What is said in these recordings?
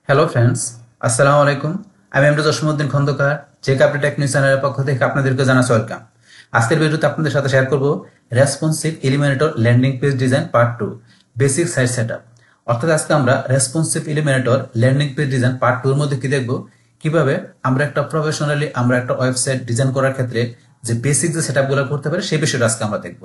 Hello friends, আসসালামু আলাইকুম। আমি এমডি জসিমউদ্দিন খন্দকার, জেক আপডেট টেক নিউজ চ্যানেলের পক্ষ থেকে আপনাদেরকে জানাচ্ছি ওয়েলকাম। আজকের ভিডিওতে আপনাদের সাথে শেয়ার করব responsive Elementor landing page design part 2 basic site setup. অর্থাৎ আজকে আমরা responsive Elementor landing page design part 2 এর মধ্যে কি দেখব, কিভাবে আমরা একটা প্রফেশনালি আমরা একটা ওয়েবসাইট ডিজাইন করার ক্ষেত্রে যে বেসিক যে সেটআপগুলো করতে পারি সেই বিষয়টা আজকে আমরা দেখব।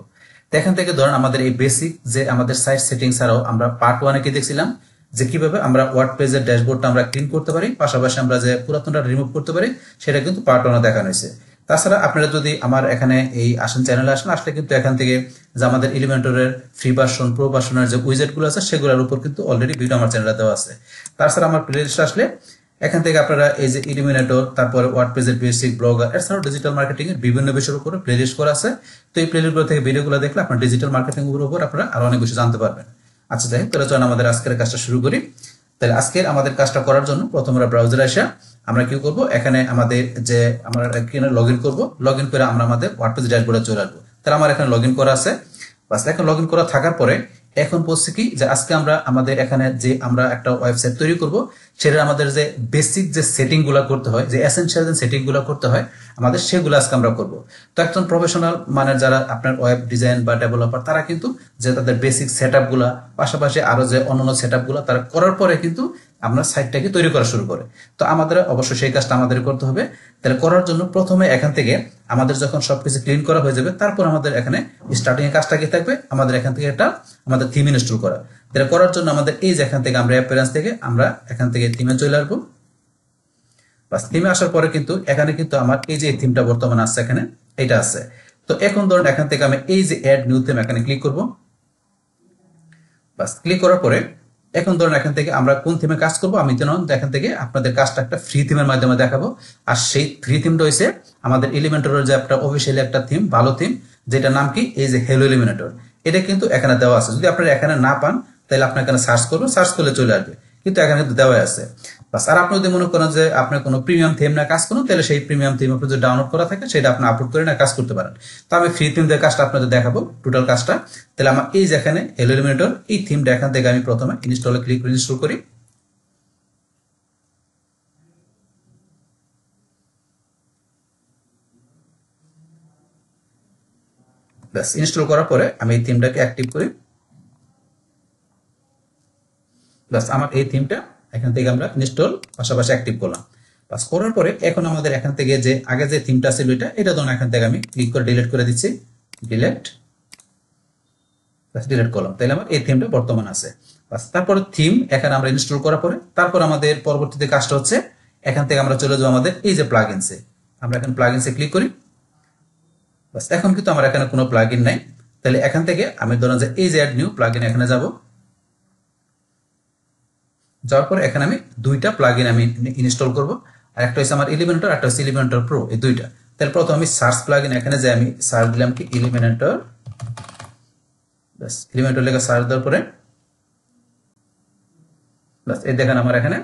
তো এখান থেকে ধরুন আমাদের এই বেসিক যে আমাদের সাইট সেটিং ছাড়াও আমরা পার্ট 1 এ কি দেখছিলাম যে কিভাবে আমরা ওয়ার্ডপ্রেসের ড্যাশবোর্ডটা আমরা ক্লিন করতে পারি, পাশাপাশি আমরা যে পুরাতনটা রিমুভ করতে পারি সেটা কিন্তু পার্ট 1 এ দেখানো হয়েছে। তাছাড়া আপনারা যদি আমার এখানে এই আসেন চ্যানেলে আসলে কিন্তু এখান থেকে যে আমাদের এলিমেন্টরের ফ্রি ভার্সন প্রো ভার্সনের যে উইজেটগুলো আছে সেগুলোর উপর কিন্তু অলরেডি ভিডিও আমার চ্যানেলে দেওয়া আছে। তাছাড়া আমার প্লেলিস্ট আসলে এখান থেকে আপনারা এই যে ইলিমিনেটর, তারপরে ওয়ার্ডপ্রেসের বেসিক, ব্লগার, এছাড়াও ডিজিটাল মার্কেটিং এর বিভিন্ন বিষয়ের উপর প্লেলিস্ট করা আছে। তো এই প্লেলিস্টগুলো থেকে ভিডিওগুলো দেখলে আপনার ডিজিটাল মার্কেটিং এর উপর আপনারা আরো অনেক কিছু জানতে পারবেন। আচ্ছা, যাই হোক, তাহলে চলুন আমাদের আজকের কাজটা শুরু করি। তাহলে আজকের আমাদের কাজটা করার জন্য প্রথমে আমরা ব্রাউজারে আসা আমরা কি করব, এখানে আমাদের যে আমরা এখানে লগইন করব, লগইন করে আমরা আমাদের ওয়ার্ডপ্রেস ড্যাশবোর্ডে চলে আসবো। তাহলে আমার এখানে লগইন করা আছে। বাস, এখন লগইন করা থাকার পরে এখন বলছি কি যে আজকে আমরা আমাদের এখানে যে আমরা একটা ওয়েবসাইট তৈরি করব সেটা আমাদের যে বেসিক যে সেটিং গুলা করতে হয়, যে এসেনশিয়াল যে সেটিং গুলা করতে হয় আমাদের সেগুলো আজকে আমরা করব। তো একজন প্রফেশনাল মানে যারা আপনার ওয়েব ডিজাইন বা ডেভেলপার তারা কিন্তু যে তাদের বেসিক সেটআপ গুলা, পাশাপাশি আরো যে অন্যান্য সেটআপ গুলা তারা করার পরে কিন্তু আমরা সাইটটাকে তৈরি করা শুরু করে। তো আমাদের অবশ্যই সেই কাজটা আমাদের করতে হবে। তাহলে করার জন্য প্রথমে এখান থেকে আমাদের যখন সবকিছু ক্লিন করা হয়ে যাবে তারপর আমাদের এখানে স্টার্টিং এর কাজটা কি থাকবে, আমাদের এখান থেকে একটা আমাদের থিম ইনস্টল করা। তাহলে করার জন্য আমাদের এই যে এখান থেকে আমরা অ্যাপিয়ারেন্স থেকে আমরা এখান থেকে থিমে চলে আসবো। বাস, থিমে আসার পরে কিন্তু এখানে কিন্তু আমার এই যে থিমটা বর্তমানে আছে এখানে এটা আছে। তো এখন ধরুন এখান থেকে আমি এই যে অ্যাড নিউ থিম এখানে ক্লিক করব। বাস, ক্লিক করার পরে এখন ধরুন এখান থেকে আমরা কোন থিমে কাজ করব আমি তো নন, এখান থেকে আপনাদের কাজটা একটা ফ্রি থিমের মাধ্যমে দেখাবো। আর সেই ফ্রি থিমটা হইছে আমাদের এলিমেন্টরের যে একটা অফিসিয়ালি একটা থিম, ভালো থিম, যেটা নাম কি এই যে হেলো এলিমেন্টর। এটা কিন্তু এখানে দেওয়া আছে। যদি আপনারা এখানে না পান তাহলে আপনার এখানে সার্চ করবেন, সার্চ করলে চলে আসবে, কিন্তু এখানে কিন্তু দেওয়া আছে। বাস, আর আপনি যদি মনে করেন যে আপনার কোনো প্রিমিয়াম থিম না কাজ করুন, তাহলে সেই প্রিমিয়াম থিম আপনি যদি ডাউনলোড করা থাকে সেটা আপনি আপলোড করে না কাজ করতে পারেন। তো আমি ফ্রি থিম দিয়ে কাজটা আপনাদের দেখাবো, টোটাল কাজটা। তাহলে আমার এই যে এখানে হেলো এলিমেন্টর এই থিমটা এখান থেকে আমি প্রথমে ইনস্টলে ক্লিক করে ইনস্টল করি। ব্যাস, ইনস্টল করার পরে আমি এই থিমটাকে অ্যাক্টিভ করি। ব্যাস, আমার এই থিমটা এখান থেকে আমরা ইনস্টল পাশাপাশি অ্যাক্টিভ করলাম। বাস, করার পরে এখন আমাদের এখান থেকে যে আগে যে থিমটা ছিল এটা ধরুন এখান থেকে আমি ক্লিক করে ডিলিট করে দিচ্ছি। ডিলিট, ডিলিট করলাম। তাহলে আমার এই থিমটা বর্তমান আছে। বাস, তারপরে থিম এখানে আমরা ইনস্টল করার পরে তারপর আমাদের পরবর্তীতে কাজটা হচ্ছে এখান থেকে আমরা চলে যাবো আমাদের এই যে প্লাগইনসে। আমরা এখন প্লাগইনসে ক্লিক করি। বাস, এখন কিন্তু আমার এখানে কোনো প্লাগইন নাই। তাহলে এখান থেকে আমি ধরুন যে এই যে অ্যাড নিউ প্লাগইন এখানে যাব। যাওয়ার পরে এখানে আমি দুইটা প্লাগইন আমি ইনস্টল করব। আর একটা হচ্ছে আমার এলিমেন্টর, একটা হচ্ছে এলিমেন্টর প্রো, এই দুইটা। তাহলে প্রথমে আমি সার্চ প্লাগইন এখানে যে আমি সার্চ দিলাম কি এলিমেন্টর। বাস, এলিমেন্টর লেখা সার্চ দেওয়ার পরে বাস, এই দেখেন আমার এখানে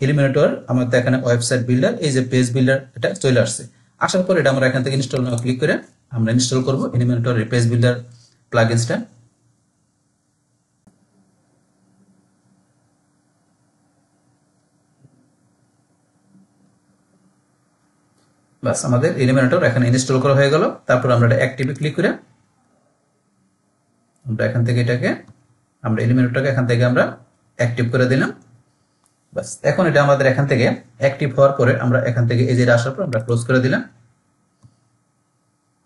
এলিমেন্টর আমার এখানে ওয়েবসাইট বিল্ডার, এই যে পেজ বিল্ডার এটা চলে আসছে। আসার পরে এটা আমরা এখান থেকে ইনস্টল নাও ক্লিক করে আমরা ইনস্টল করব এলিমেন্টর পেজ বিল্ডার প্লাগইনসটা। বাস, আমাদের এলিমেন্টর এখানে ইনস্টল করা হয়ে গেল। তারপর আমরা এটা অ্যাক্টিভে ক্লিক করে আমরা এখান থেকে এটাকে আমরা এলিমেন্টরটাকে এখান থেকে আমরা অ্যাক্টিভ করে দিলাম। বাস, এখন এটা আমাদের এখান থেকে অ্যাক্টিভ হওয়ার পরে আমরা এখান থেকে এই যে আসার পর আমরা ক্লোজ করে দিলাম।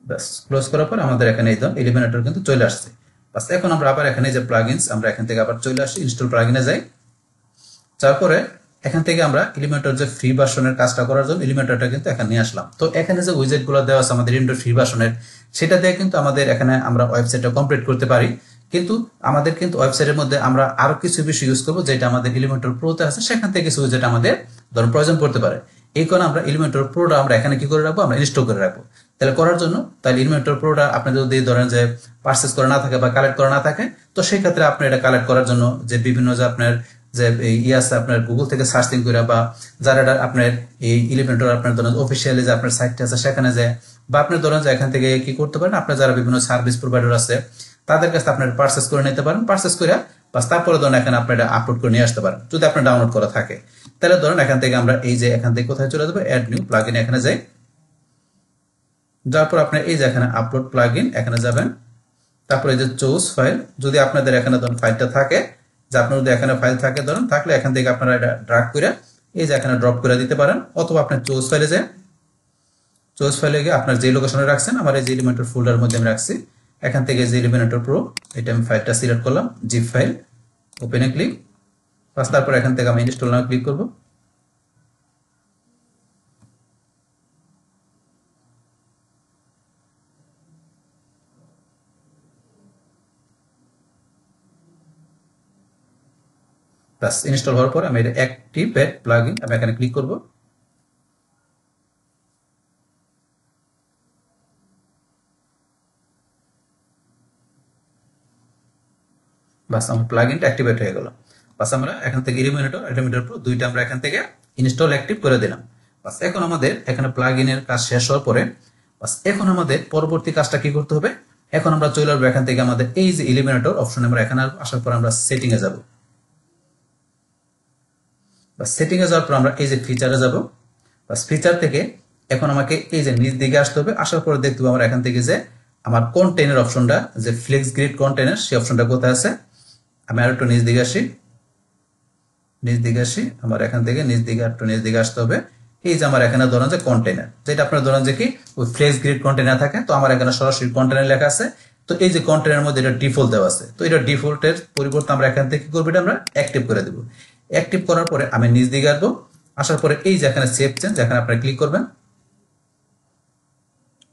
বাস, ক্লোজ করার পর আমাদের এখানে এই এলিমেন্টর কিন্তু চলে আসছে। বাস, এখন আমরা আবার এখানে যে প্লাগইনস আমরা এখান থেকে আবার চলে আসি, ইনস্টল প্লাগইনে যাই। তারপরে এখান থেকে আমরা এলিমেন্টর যে ফ্রি ভার্সনের কাজটা করার জন্য এলিমেন্টরটা কিন্তু এখানে নিয়ে আসলাম। তো এখানে যে উইজেট গুলো দেওয়া আছে আমাদের এলিমেন্টর ফ্রি ভার্সনের, সেটা দিয়ে কিন্তু আমাদের এখানে আমরা ওয়েবসাইটটা কমপ্লিট করতে পারি। কিন্তু আমাদের কিন্তু ওয়েবসাইটের মধ্যে আমরা আরো কিছু বিষয় ইউজ করবো যেটা আমাদের এলিমেন্টর প্রোতে আছে, সেখান থেকে কিছু উইজেট আমাদের ধরুন প্রয়োজন পড়তে পারে। এই কারণে আমরা এলিমেন্টর প্রোটা আমরা এখানে কি করে রাখবো, আমরা ইনস্টল করে রাখবো। তাহলে করার জন্য তাহলে এলিমেন্টর প্রোটা আপনি যদি ধরেন যে পারচেজ করা না থাকে বা কালেক্ট করা না থাকে, তো সেই ক্ষেত্রে আপনি এটা কালেক্ট করার জন্য যে বিভিন্ন যে আপনার যে আছে আপনার গুগল থেকে সার্চিং করে বা যারা আপনার এই এলিমেন্টর আপনার ধরেন অফিসিয়ালি যে আপনার সাইটটা আছে সেখানে যে বা আপনি ধরেন যে এখান থেকে কি করতে পারেন, আপনার যারা বিভিন্ন সার্ভিস প্রোভাইডার আছে তাদের কাছে আপনারা পারচেজ করে নিতে পারেন। পারচেজ করে বাস তারপরে ধরুন এখানে আপনারা আপলোড করে নিয়ে আসতে পারেন যদি আপনার ডাউনলোড করা থাকে। তাহলে ধরুন এখান থেকে আমরা এই যে এখান থেকে কোথায় চলে যাবো, অ্যাড নিউ প্লাগইন এখানে যাই। যাওয়ার পর আপনার এই যে এখানে আপলোড প্লাগইন এখানে যাবেন। তারপরে এই যে চুজ ফাইল, যদি আপনাদের এখানে ধরুন ফাইলটা থাকে, যে আপনার যদি এখানে ফাইল থাকে ধরুন, থাকলে এখান থেকে আপনারা এটা ড্রাগ করে এই যে এখানে ড্রপ করে দিতে পারেন। অথবা আপনার চুজ ফাইলে যায়, চুজ ফাইলে গিয়ে আপনার যে লোকেশনে রাখছেন, আমার এই যে এলিমেন্টর ফোল্ডারের মধ্যে আমি রাখছি, এখান থেকে যে এলিমেন্টর প্রো এটা আমি ফাইলটা সিলেক্ট করলাম, জিপ ফাইল, ওপেনে ক্লিক, বাস তারপর এখান থেকে আমি ইনস্টল নাও ক্লিক করব। বাস ইনস্টল হওয়ার পর আমি এটা অ্যাক্টিভেট প্লাগইন আমি এখানে ক্লিক করব। বাস আমার প্লাগইনটা অ্যাক্টিভেট হয়ে গেল। বাস আমরা এখান থেকে এলিমিনেটর প্রো দুইটা আমরা এখান থেকে ইনস্টল অ্যাক্টিভ করে দিলাম। বাস এখন আমাদের এখানে প্লাগইনের কাজ শেষ হওয়ার পরে বাস এখন আমাদের পরবর্তী কাজটা কি করতে হবে, এখন আমরা চলে আসবো এখান থেকে আমাদের এই যে এলিমিনেটর অপশন, আমরা এখানে আসার পর আমরা সেটিং এ যাব। বাস সেটিং এ যাওয়ার পর আমরা এই যে ফিচারে যাব। বাস ফিচার থেকে এখন আমাকে এই যে নিচ দিকে আসতে হবে। আসার পরে দেখতে পাবো আমরা এখান থেকে যে আমার কন্টেইনার অপশনটা, যে ফ্লেক্স গ্রিড কন্টেইনার, সেই অপশনটা কোথায় আছে। আমি আর একটু নিচ দিকে আসি, আমার এখান থেকে নিচ দিকে আসতে হবে। এই যে আমার এখানে ধরেন যে কন্টেইনার, যেটা আপনার ধরেন যে কি ওই ফ্লেক্স গ্রিড কন্টেইনার থাকে, তো আমার এখানে সরাসরি কন্টেইনার লেখা আছে। তো এই যে কন্টেইনার মধ্যে এটা ডিফল্ট দেওয়া আছে, তো এটা ডিফল্টের পরিবর্তে আমরা এখান থেকে কি করবো, এটা আমরা অ্যাক্টিভ করে দেবো। অ্যাক্টিভ করার পরে আমি নিচ দিকে আসবো। আসার পরে এই যে এখানে সেভ চেঞ্জ এখানে আপনারা ক্লিক করবেন।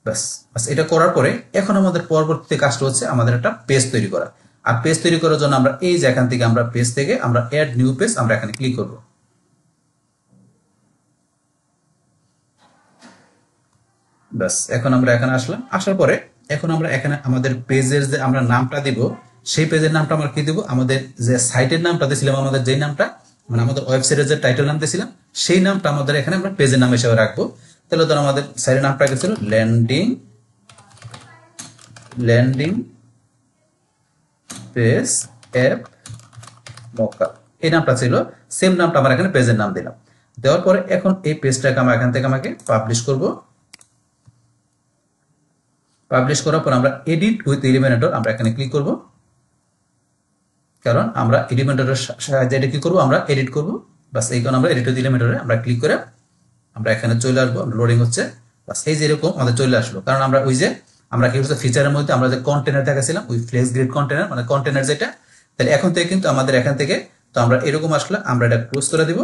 বাস এটা করার পরে এখন আমাদের পরবর্তী কাজটা হচ্ছে আমাদের একটা পেজ তৈরি করা। আর পেজ তৈরি করার জন্য আমরা এই যে এখান থেকে আমরা পেজ থেকে আমরা অ্যাড নিউ পেজ আমরা এখানে ক্লিক করব। বাস এখন আমরা এখানে আসলাম। আসার পরে এখন আমরা এখানে আমাদের পেজের যে আমরা নামটা দিব, সেই পেজের নামটা আমরা কি দিব, আমাদের যে সাইটের নামটা দিয়েছিলাম, আমাদের যেই নামটা মানে আমাদের ওয়েবসাইটের যে টাইটেল নাম দিয়েছিলাম, সেই নামটা আমাদের এখানে আমরা পেজের নাম হিসেবে রাখবো। তাহলে ধর আমাদের সাইটের নামটা ছিল ল্যান্ডিং পেজ অ্যাপ মক্কা, এই নামটা ছিল। সেম নামটা আমরা এখানে পেজের নাম দিলাম। দেওয়ার পরে এখন এই পেজটাকে আমরা এখান থেকে আমাকে পাবলিশ করব। পাবলিশ করার পর আমরা এডিট উইথ এলিমিনেটর আমরা এখানে ক্লিক করব, কারণ আমরা এলিমিনেটরের সাহায্যে এটা কি করব, আমরা এডিট করব। বাস এই কারণে আমরা এডিট উইথ এলিমিনেটরে আমরা ক্লিক করে আমরা এখানে চলে আসবো। লোডিং হচ্ছে, বাস এই যে এরকম আমাদের চলে আসলো। কারণ আমরা ওই যে আমরা কি করছি ফিচারের মধ্যে আমরা যে কন্টেইনার দেখাছিলাম, ওই ফ্লেক্স গ্রিড কন্টেইনার মানে কন্টেইনার যেটা, তাহলে এখন থেকে কিন্তু আমাদের এখান থেকে তো আমরা এরকম আসলে আমরা এটা ক্লোজ করে দিব।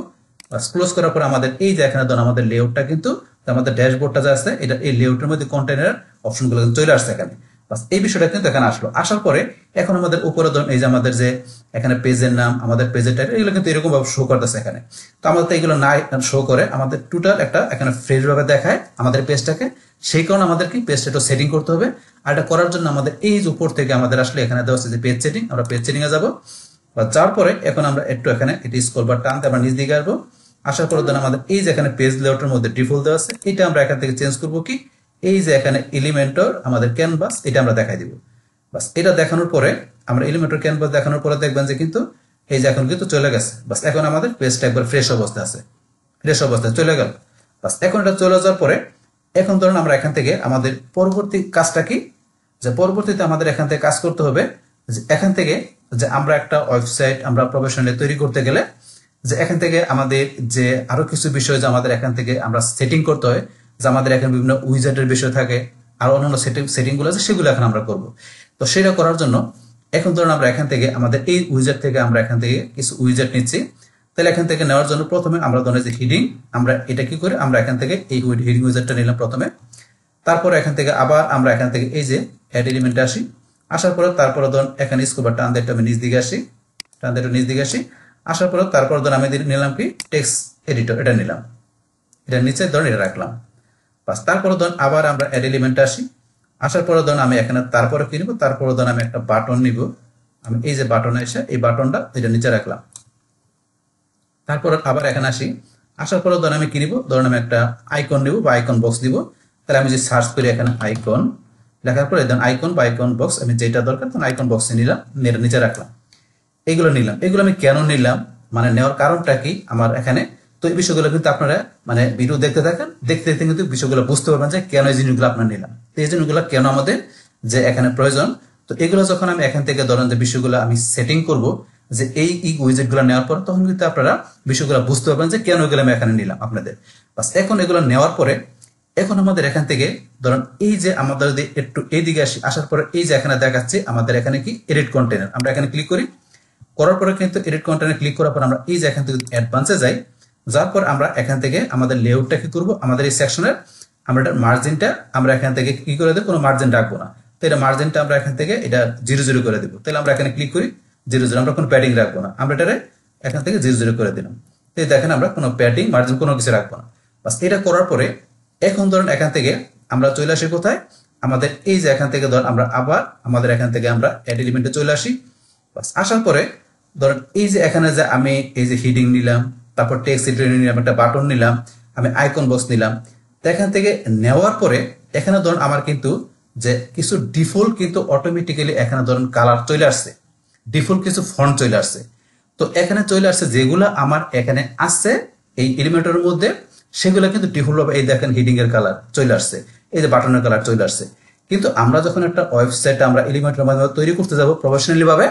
বাস ক্লোজ করার পর আমাদের এই যে এখানে ধরুন আমাদের লেআউটটা কিন্তু আমাদের ড্যাশবোর্ডটা যে আছে, এটা এই লেআউটের মধ্যে কন্টেইনার অপশনগুলো চলে আসছে এখানে। বাস এই বিষয়টা কিন্তু এখানে আসলো। আসার পরে এখন আমাদের উপরে ধরুন এই যে আমাদের যে এখানে পেজের নাম, আমাদের পেজের টাইটেল, এগুলো কিন্তু এরকম ভাবে শো করতেছে এখানে। তো আমাদের তো এগুলো না শো করে, আমাদের টোটাল একটা এখানে ফ্রেশ ভাবে দেখায় আমাদের পেজটাকে। সেই কারণে আমাদের কি পেজটা একটু সেটিং করতে হবে। আর এটা করার জন্য আমাদের এই যে উপর থেকে আমাদের আসলে এখানে দেওয়া আছে যে পেজ সেটিং, আমরা পেজ সেটিং এ যাবো। বা যাওয়ার পরে এখন আমরা একটু এখানে এটি স্ক্রল বার টানতে আমরা নিচ দিকে আসবো। আসার পরে ধরুন আমাদের এই যে এখানে পেজ লেআউটের মধ্যে ডিফল্ট দেওয়া আছে, এটা আমরা এখান থেকে চেঞ্জ করবো কি, এই যে এখানে এলিমেন্টর আমাদের ক্যানভাস, এটা আমরা দেখাই দিব। বাস এটা দেখানোর পরে আমরা এলিমেন্টর ক্যানভাস দেখানোর পরে দেখবেন যে কিন্তু এই যে এখন কিন্তু চলে গেছে। বাস এখন আমাদের পেজটা একবার ফ্রেশ অবস্থায় আছে, ফ্রেশ অবস্থায় চলে গেল। বাস এখন এটা চলে যাওয়ার পরে এখন ধরুন আমরা এখান থেকে আমাদের পরবর্তী কাজটা কি, যে পরবর্তীতে আমাদের এখান থেকে কাজ করতে হবে যে এখান থেকে যে আমরা একটা ওয়েবসাইট আমরা প্রফেশনালি তৈরি করতে গেলে যে এখান থেকে আমাদের যে আরো কিছু বিষয় যে আমাদের এখান থেকে আমরা সেটিং করতে হয়, যে আমাদের এখানে বিভিন্ন উইজার্টের বিষয় থাকে আর অন্যান্য সেটিং গুলো আছে, সেগুলো এখন আমরা করব। তো সেটা করার জন্য এখন ধরুন আমরা এখান থেকে আমাদের এই উইজার্ট থেকে আমরা এখান থেকে কিছু উইজার্ট নিচ্ছি। তাহলে এখান থেকে নেওয়ার জন্য প্রথমে আমরা ধরেন যে হিডিং, আমরা এটা কি করে আমরা এখান থেকে এই হিডিং উইজার্টটা নিলাম প্রথমে। তারপরে এখান থেকে আবার আমরা এখান থেকে এই যে অ্যাড এলিমেন্টে আসি। আসার পরে তারপরে ধরুন এখানে স্কোবার টান দিয়ে আমি নিচ দিকে আসি, টান দিয়ে নিচ দিকে আসি। আসার পরে তারপর ধরুন আমি নিলাম কি টেক্সট এডিটর, এটা নিলাম, এটা নিচে ধরুন এটা রাখলাম। বাস তারপরে ধরুন আবার আমরা অ্যাড এলিমেন্টে আসি। আসার পরে ধরুন আমি এখানে তারপরে কি নিব, তারপরে ধরুন আমি একটা বাটন নিব। আমি এই যে বাটনে এসে এই বাটনটা এটা নিচে রাখলাম। তারপর আবার এখানে আসি। আসার পরে ধরুন আমি কি নিব, ধরুন আমি একটা আইকন নিব বা আইকন বক্স দিব। তাহলে আমি যে সার্চ করি এখানে আইকন, লেখার পরে দেন আইকন বা আইকন বক্স, আমি যেটা দরকার তখন আইকন বক্সে নিলাম, নিচে রাখলাম। এগুলো নিলাম। এগুলো আমি কেন নিলাম, মানে নেওয়ার কারণটা কি আমার এখানে, তো এই বিষয়গুলো কিন্তু আপনারা মানে ভিডিও দেখতে থাকেন, দেখতে দেখতে কিন্তু বিষয়গুলো বুঝতে পারবেন যে কেন এই জিনিসগুলো আপনারা নিলাম, তো এই জিনিসগুলো কেন আমাদের যে এখানে প্রয়োজন। তো এগুলো যখন আমি এখান থেকে ধরেন যে বিষয়গুলো আমি সেটিং করব, যে এই উইজেটগুলো নেওয়ার পর তখন কিন্তু আপনারা বিষয়গুলো বুঝতে পারবেন যে কেন এগুলো আমি এখানে নিলাম আপনাদের। বাস এখন এগুলো নেওয়ার পরে এখন আমাদের এখান থেকে ধরুন এই যে আমাদের যদি একটু এইদিকে আসার পরে এই যে এখানে দেখাচ্ছে আমাদের এখানে কি এডিট কন্টেনার, আমরা এখানে ক্লিক করি। করার পরে কিন্তু এডিট কন্টেনার ক্লিক করার পর আমরা এই যে এখান থেকে অ্যাডভান্সে যাই, যার পর আমরা এখান থেকে আমাদের লেআউটটা কি করব, আমাদের এই সেকশনের আমরা এটা মার্জিনটা আমরা এখান থেকে কি করে দেব, কোনো মার্জিন রাখবো না। তো এটা মার্জিনটা আমরা এখান থেকে এটা 0 করে দেবো। তাহলে আমরা এখানে ক্লিক করি 0 আমরা কোনো প্যাডিং রাখবো না, আমরা এটারে এখান থেকে 0 করে দিলাম। তো দেখেন আমরা কোনো প্যাডিং মার্জিন কোনো কিছু রাখবো না। বাস এটা করার পরে এখন ধরুন এখান থেকে আমরা চলে আসি কোথায়, আমাদের এই যে এখান থেকে ধরুন আমরা আবার আমাদের এখান থেকে আমরা অ্যাড এলিমেন্টে চলে আসি। বাস আসার পরে ধরুন এই যে এখানে যে আমি এই যে হিডিং নিলাম, তারপর টেক্সট এডিটর নিলাম, একটা বাটন নিলাম, আমি আইকন বক্স নিলাম। তো এখান থেকে নেওয়ার পরে এখানে ধরুন আমার কিন্তু যে কিছু ডিফল্ট কিন্তু অটোমেটিক্যালি এখানে ধরুন কালার চলে আসছে, ডিফল্ট কিছু ফন্ট চলে আসছে। তো এখানে চলে আসছে যেগুলো আমার এখানে আসছে এই এলিমেন্টের মধ্যে, সেগুলো কিন্তু ডিফল্ট ভাবে এই দেখেন হিডিং এর কালার চলে আসছে, এই যে বাটনের কালার চলে আসছে। কিন্তু আমরা যখন একটা ওয়েবসাইট আমরা এলিমেন্টের মাধ্যমে তৈরি করতে যাব প্রফেশনালি ভাবে,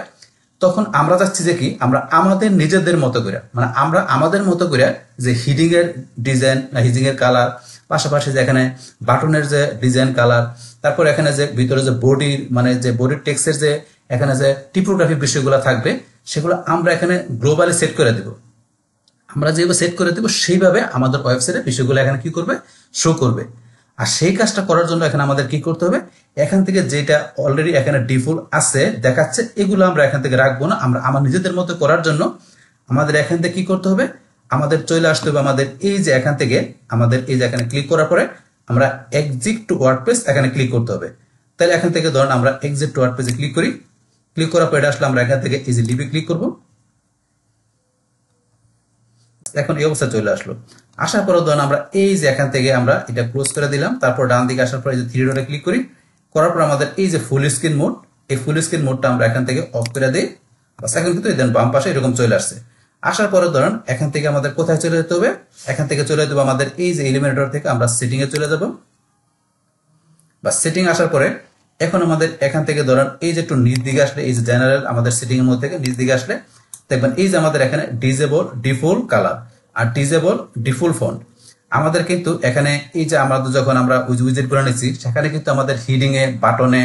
তখন আমরা চাচ্ছি যে কি আমরা আমাদের নিজেদের মতো করে, মানে আমরা আমাদের মতো করে যে হিডিং এর ডিজাইন, হিডিং এর কালার, পাশাপাশি যে এখানে বাটনের যে ডিজাইন কালার, তারপর এখানে যে ভিতরে যে বডির মানে যে বডির টেক্সটের যে এখানে যে টিপোগ্রাফি বিষয়গুলো থাকবে, সেগুলো আমরা এখানে গ্লোবালি সেট করে দেব। আমরা যেভাবে সেট করে দেব সেইভাবে আমাদের ওয়েবসাইটে বিষয়গুলো এখানে কি করবে, শো করবে। আর সেই কাজটা করার জন্য এখানে আমাদের কি করতে হবে, এখান থেকে যেটা অলরেডি এখানে ডিফল্ট আছে দেখাচ্ছে এগুলো আমরা এখান থেকে রাখবো না, আমরা আমার নিজেদের মতো করার জন্য আমাদের এখান থেকে কি করতে হবে, আমাদের চলে আসতে হবে আমাদের এই যে এখান থেকে আমাদের এই যে এখানে ক্লিক করার পরে আমরা এক্সিট টু ওয়ার্ডপ্রেস এখানে ক্লিক করতে হবে। তাহলে এখান থেকে ধরুন আমরা এক্সিট টু ওয়ার্ডপ্রেসে ক্লিক করি, ক্লিক করার পরে আসলে আমরা এখান থেকে এই যে লিভে ক্লিক করব। এখন এই অবস্থা চলে আসলো। আসার পরে ধরুন আমরা এই যে এখান থেকে আমরা এটা ক্লোজ করে দিলাম, তারপর ডান দিকে আসার পরে এই যে থ্রি ডটে ক্লিক করি, করার পর আমাদের এই যে ফুল স্ক্রিন মোড, এই ফুল স্ক্রিন মোডটা আমরা এখান থেকে অফ করে দিই। বাস এখন কিন্তু দেন বাম পাশে এরকম চলে আসছে। আসার পরে ধরুন এখান থেকে আমাদের কোথায় চলে যেতে হবে, এখান থেকে চলে যেতে হবে আমাদের এই যে এলিমেন্টর থেকে আমরা সেটিং এ চলে যাব। বা সেটিং আসার পরে এখন আমাদের এখান থেকে ধরুন এই যে একটু নিচ দিকে আসলে এই যে জেনারেল আমাদের সেটিং এর মধ্যে থেকে নিচ দিকে আসলে দেখবেন এই যে আমাদের এখানে ডিসেবল ডিফল্ট কালার আর ডিসেবল ডিফল্ট ফন্ট। আমাদের কিন্তু এখানে এই যে আমাদের যখন আমরা উইজেট করে নিচ্ছি সেখানে কিন্তু আমাদের হিডিং এ বাটনে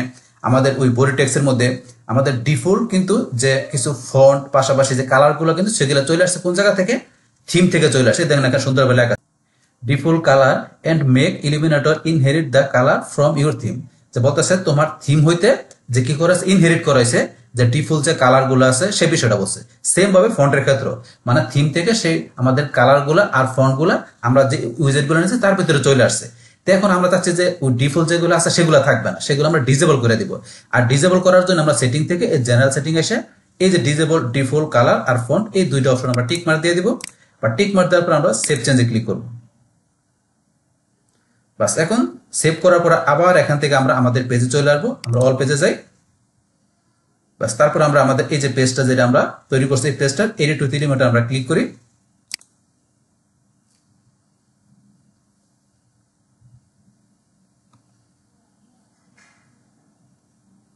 আমাদের ওই বডি টেক্সটের মধ্যে আমাদের ডিফল্ট কিন্তু যে কিছু ফন্ট পাশাপাশি যে কালার গুলো কিন্তু সেগুলো চলে আসছে কোন জায়গা থেকে, থিম থেকে চলে আসে। দেখেন একটা সুন্দরভাবে লেখা default colour and make Elementor inherit the colour from your theme, যে বলতেছে তোমার থিম হইতে যে কি করেছে ইনহেরিট করাইছে যে ডিফল্ট যে কালার গুলো আছে সে বিষয়টা বলছে। সেম ভাবে ফন্টের ক্ষেত্রে মানে থিম থেকে সেই আমাদের কালার গুলা আর ফন্ট গুলা আমরা যে উইজেট গুলো নিয়েছি তার ভিতরে চলে আসছে। তো এখন আমরা চাচ্ছি যে ওই ডিফল্ট যেগুলো আছে সেগুলো থাকবে না, সেগুলো আমরা ডিসেবল করে দিব। আর ডিসেবল করার জন্য আমরা সেটিং থেকে এই জেনারেল সেটিং এসে এই যে ডিসেবল ডিফল্ট কালার আর ফন্ট এই দুইটা অপশন আমরা টিক মার্ক দিয়ে দিব। বা টিক মার্ক দেওয়ার পর আমরা সেভ চেঞ্জে ক্লিক করব। বাস এখন সেভ করার পর আবার এখান থেকে আমরা আমাদের পেজে চলে আসবো, আমরা অল পেজে যাই। বাস তারপর আমরা আমাদের এই যে পেজটা যেটা আমরা তৈরি করছি এই পেজটার এডিট উইথ এলিমেন্টে আমরা ক্লিক করি।